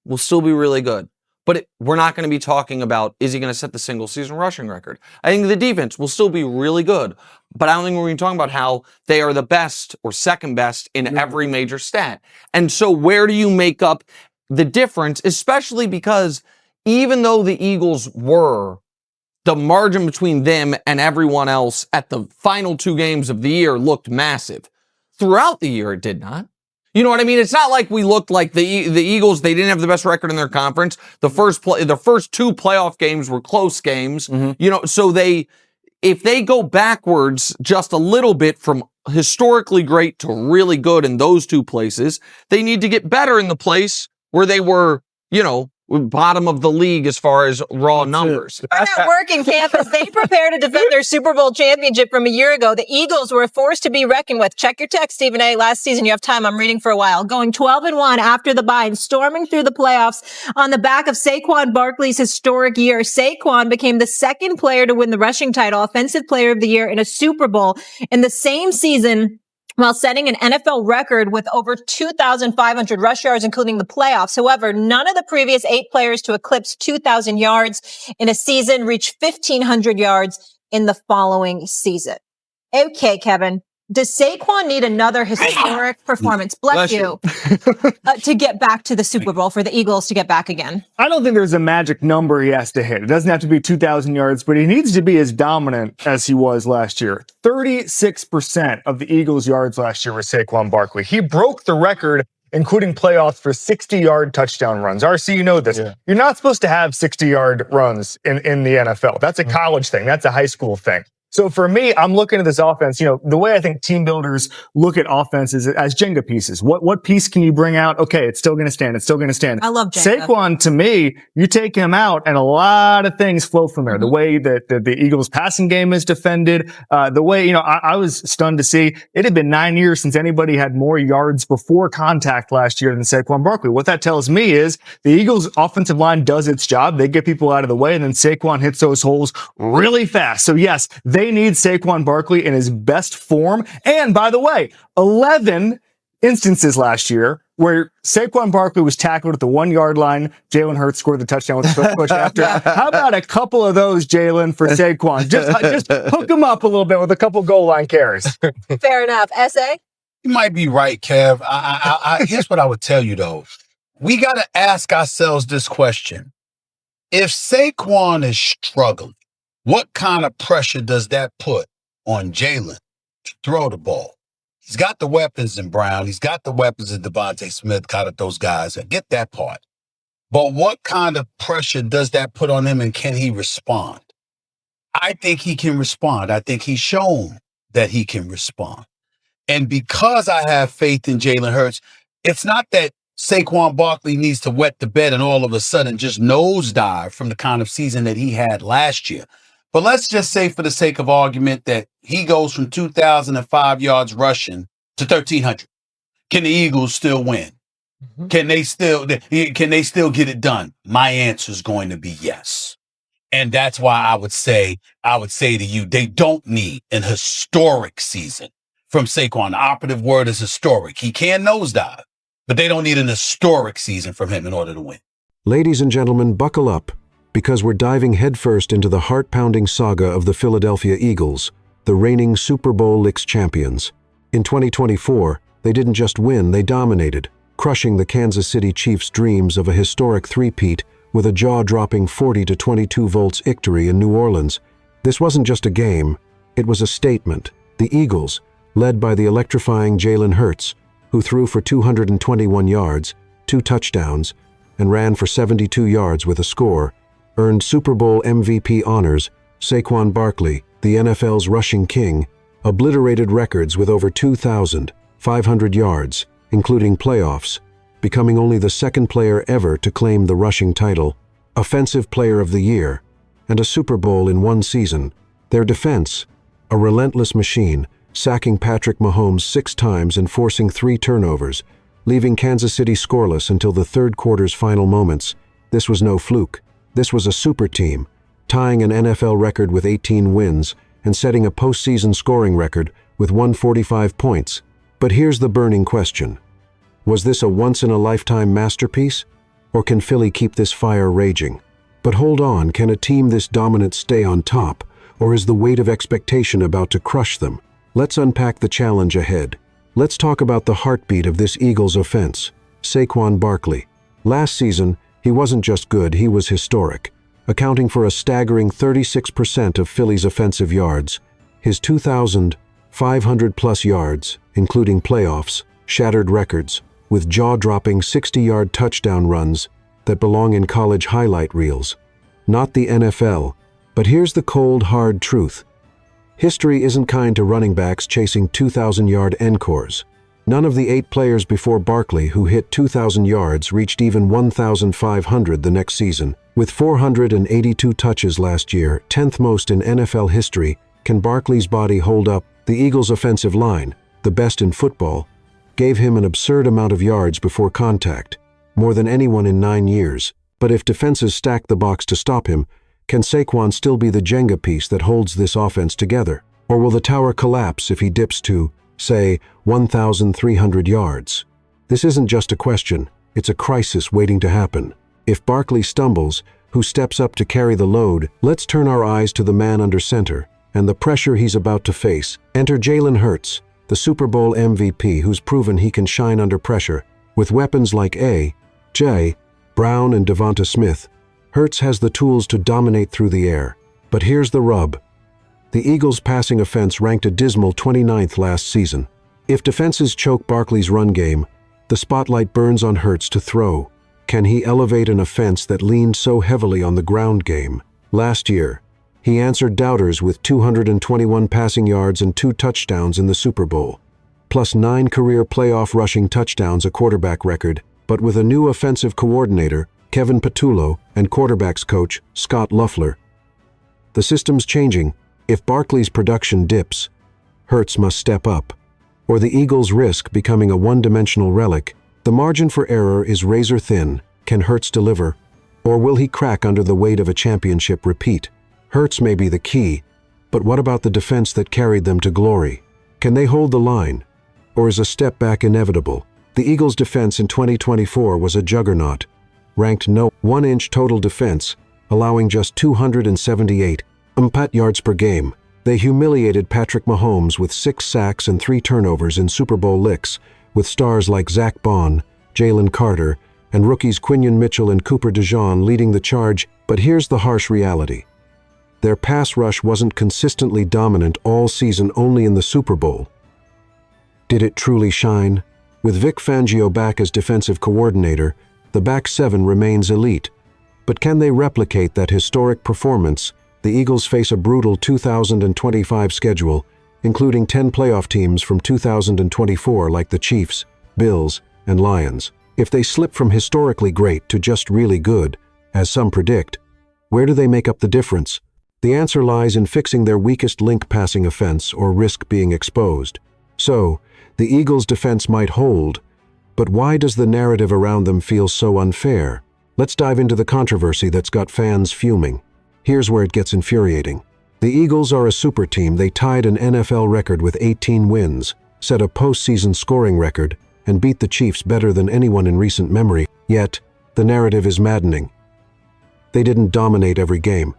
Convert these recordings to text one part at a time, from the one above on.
will still be really good. But we're not going to be talking about, is he going to set the single season rushing record? I think the defense will still be really good, but I don't think we're going to be talking about how they are the best or second best in every major stat. And so where do you make up the difference, especially because even though the Eagles were, the margin between them and everyone else at the final 2 games of the year looked massive. Throughout the year, it did not. You know what I mean? It's not like we looked like the Eagles. They didn't have the best record in their conference. The first 2 playoff games were close games. You know, so if they go backwards just a little bit from historically great to really good in those 2 places, they need to get better in the place where they were, you know, bottom of the league as far as raw numbers. They're not working campus. They prepare to defend their Super Bowl championship from a year ago. The Eagles were a force to be reckoned with. Check your text, Stephen A. Last season, you have time. I'm reading for a while. Going 12-1 after the bye and storming through the playoffs on the back of Saquon Barkley's historic year. Saquon became the second player to win the rushing title, Offensive Player of the Year in a Super Bowl in the same season, while setting an NFL record with over 2,500 rush yards, including the playoffs. However, none of the previous 8 players to eclipse 2,000 yards in a season reached 1,500 yards in the following season. Okay, Kevin, does Saquon need another historic performance, bless you, to get back to the Super Bowl, for the Eagles to get back again? I don't think there's a magic number he has to hit. It doesn't have to be 2,000 yards, but he needs to be as dominant as he was last year. 36% of the Eagles' yards last year were Saquon Barkley. He broke the record, including playoffs, for 60-yard touchdown runs. RC, you know this. Yeah. You're not supposed to have 60-yard runs in the NFL. That's a college thing. That's a high school thing. So for me, I'm looking at this offense, you know, the way I think team builders look at offenses as Jenga pieces. What piece can you bring out? Okay, it's still going to stand. It's still going to stand. I love Jenga. Saquon, to me, you take him out and a lot of things flow from there. The way that the Eagles passing game is defended, the way, you know, I was stunned to see it had been 9 years since anybody had more yards before contact last year than Saquon Barkley. What that tells me is the Eagles offensive line does its job. They get people out of the way, and then Saquon hits those holes really fast. So yes, they need Saquon Barkley in his best form. And by the way, 11 instances last year where Saquon Barkley was tackled at the 1-yard line. Jalen Hurts scored the touchdown with the push after. How about a couple of those, Jalen, for Saquon? Just hook him up a little bit with a couple goal line carries. Fair enough. S.A.? You might be right, Kev. Here's what I would tell you, though. We got to ask ourselves this question. If Saquon is struggling, what kind of pressure does that put on Jalen to throw the ball? He's got the weapons in Brown. He's got the weapons in Devontae Smith, kind of those guys. I get that part. But what kind of pressure does that put on him, and can he respond? I think he can respond. I think he's shown that he can respond. And because I have faith in Jalen Hurts, it's not that Saquon Barkley needs to wet the bed and all of a sudden just nosedive from the kind of season that he had last year. But let's just say, for the sake of argument, that he goes from 2,005 yards rushing to 1,300. Can the Eagles still win? Can they still get it done? My answer is going to be yes. And that's why I would say to you, they don't need an historic season from Saquon. The operative word is historic. He can nosedive, but they don't need an historic season from him in order to win. Ladies and gentlemen, buckle up, because we're diving headfirst into the heart-pounding saga of the Philadelphia Eagles, the reigning Super Bowl Licks champions. In 2024, they didn't just win, they dominated, crushing the Kansas City Chiefs' dreams of a historic three-peat with a jaw-dropping 40-22 volts victory in New Orleans. This wasn't just a game, it was a statement. The Eagles, led by the electrifying Jalen Hurts, who threw for 221 yards, 2 touchdowns, and ran for 72 yards with a score, earned Super Bowl MVP honors. Saquon Barkley, the NFL's rushing king, obliterated records with over 2,500 yards, including playoffs, becoming only the second player ever to claim the rushing title, Offensive Player of the Year, and a Super Bowl in one season. Their defense, a relentless machine, sacking Patrick Mahomes 6 times and forcing 3 turnovers, leaving Kansas City scoreless until the third quarter's final moments. This was no fluke. This was a super team, tying an NFL record with 18 wins and setting a postseason scoring record with 145 points. But here's the burning question. Was this a once-in-a-lifetime masterpiece? Or can Philly keep this fire raging? But hold on, can a team this dominant stay on top? Or is the weight of expectation about to crush them? Let's unpack the challenge ahead. Let's talk about the heartbeat of this Eagles offense, Saquon Barkley. Last season, he wasn't just good, he was historic, accounting for a staggering 36% of Philly's offensive yards. His 2,500-plus yards, including playoffs, shattered records, with jaw-dropping 60-yard touchdown runs that belong in college highlight reels. Not the NFL, but here's the cold, hard truth. History isn't kind to running backs chasing 2,000-yard encores. None of the 8 players before Barkley who hit 2,000 yards reached even 1,500 the next season. With 482 touches last year, 10th most in NFL history, can Barkley's body hold up? The Eagles' offensive line, the best in football, gave him an absurd amount of yards before contact, more than anyone in 9 years. But if defenses stack the box to stop him, can Saquon still be the Jenga piece that holds this offense together? Or will the tower collapse if he dips to, say, 1,300 yards? This isn't just a question, it's a crisis waiting to happen. If Barkley stumbles, who steps up to carry the load? Let's turn our eyes to the man under center and the pressure he's about to face. Enter Jalen Hurts, the Super Bowl MVP who's proven he can shine under pressure. With weapons like A.J. Brown and Devonta Smith, Hurts has the tools to dominate through the air. But here's the rub. The Eagles' passing offense ranked a dismal 29th last season. If defenses choke Barkley's run game, the spotlight burns on Hurts to throw. Can he elevate an offense that leaned so heavily on the ground game? Last year, he answered doubters with 221 passing yards and 2 touchdowns in the Super Bowl, plus 9 career playoff rushing touchdowns, a quarterback record. But with a new offensive coordinator, Kevin Patullo, and quarterbacks coach, Scott Loeffler, the system's changing. If Barkley's production dips, Hurts must step up, or the Eagles risk becoming a one-dimensional relic. The margin for error is razor thin. Can Hurts deliver, or will he crack under the weight of a championship repeat? Hurts may be the key, but what about the defense that carried them to glory? Can they hold the line, or is a step back inevitable? The Eagles' defense in 2024 was a juggernaut, ranked no 1-inch total defense, allowing just 278 yards per game. They humiliated Patrick Mahomes with 6 sacks and 3 turnovers in Super Bowl licks, with stars like Zach Bond, Jalen Carter, and rookies Quinion Mitchell and Cooper DeJean leading the charge. But here's the harsh reality. Their pass rush wasn't consistently dominant all season, only in the Super Bowl. Did it truly shine? With Vic Fangio back as defensive coordinator, the back 7 remains elite. But can they replicate that historic performance? The Eagles face a brutal 2025 schedule, including 10 playoff teams from 2024 like the Chiefs, Bills, and Lions. If they slip from historically great to just really good, as some predict, where do they make up the difference? The answer lies in fixing their weakest link, passing offense, or risk being exposed. So, the Eagles' defense might hold, but why does the narrative around them feel so unfair? Let's dive into the controversy that's got fans fuming. Here's where it gets infuriating. The Eagles are a super team. They tied an NFL record with 18 wins, set a postseason scoring record, and beat the Chiefs better than anyone in recent memory. Yet, the narrative is maddening. They didn't dominate every game.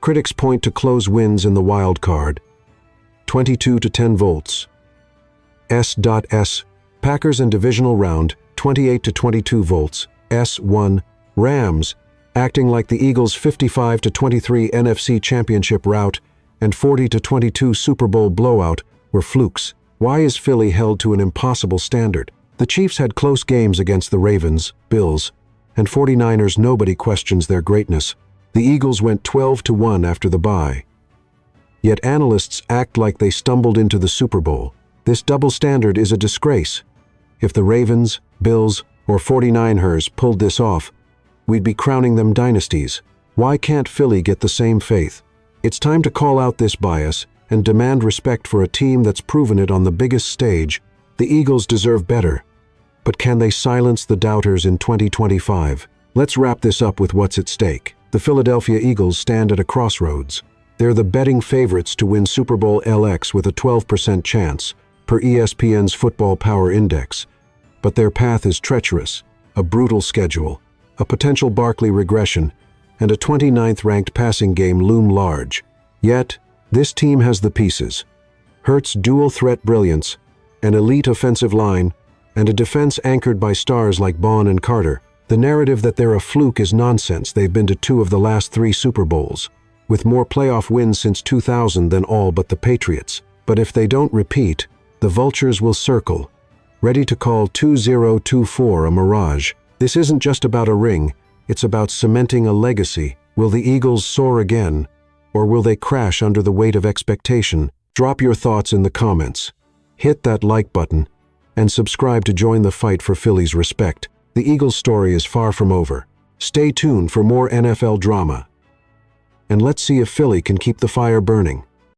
Critics point to close wins in the wild card, 22 to 10 volts. S.S. Packers in divisional round, 28 to 22 volts. S1. Rams, acting like the Eagles' 55 to 23 NFC Championship rout and 40 to 22 Super Bowl blowout were flukes. Why is Philly held to an impossible standard? The Chiefs had close games against the Ravens, Bills, and 49ers. Nobody questions their greatness. The Eagles went 12 to 1 after the bye. Yet analysts act like they stumbled into the Super Bowl. This double standard is a disgrace. If the Ravens, Bills, or 49ers pulled this off, we'd be crowning them dynasties. Why can't Philly get the same faith? It's time to call out this bias and demand respect for a team that's proven it on the biggest stage. The Eagles deserve better. But can they silence the doubters in 2025? Let's wrap this up with what's at stake. The Philadelphia Eagles stand at a crossroads. They're the betting favorites to win Super Bowl LX with a 12% chance, per ESPN's Football Power Index. But their path is treacherous, a brutal schedule, a potential Barkley regression, and a 29th ranked passing game loom large. Yet, this team has the pieces. Hurts' dual-threat brilliance, an elite offensive line, and a defense anchored by stars like Bond and Carter. The narrative that they're a fluke is nonsense. They've been to 2 of the last 3 Super Bowls, with more playoff wins since 2000 than all but the Patriots. But if they don't repeat, the vultures will circle, ready to call 2024 a mirage. This isn't just about a ring, it's about cementing a legacy. Will the Eagles soar again, or will they crash under the weight of expectation? Drop your thoughts in the comments. Hit that like button, and subscribe to join the fight for Philly's respect. The Eagles story is far from over. Stay tuned for more NFL drama. And let's see if Philly can keep the fire burning.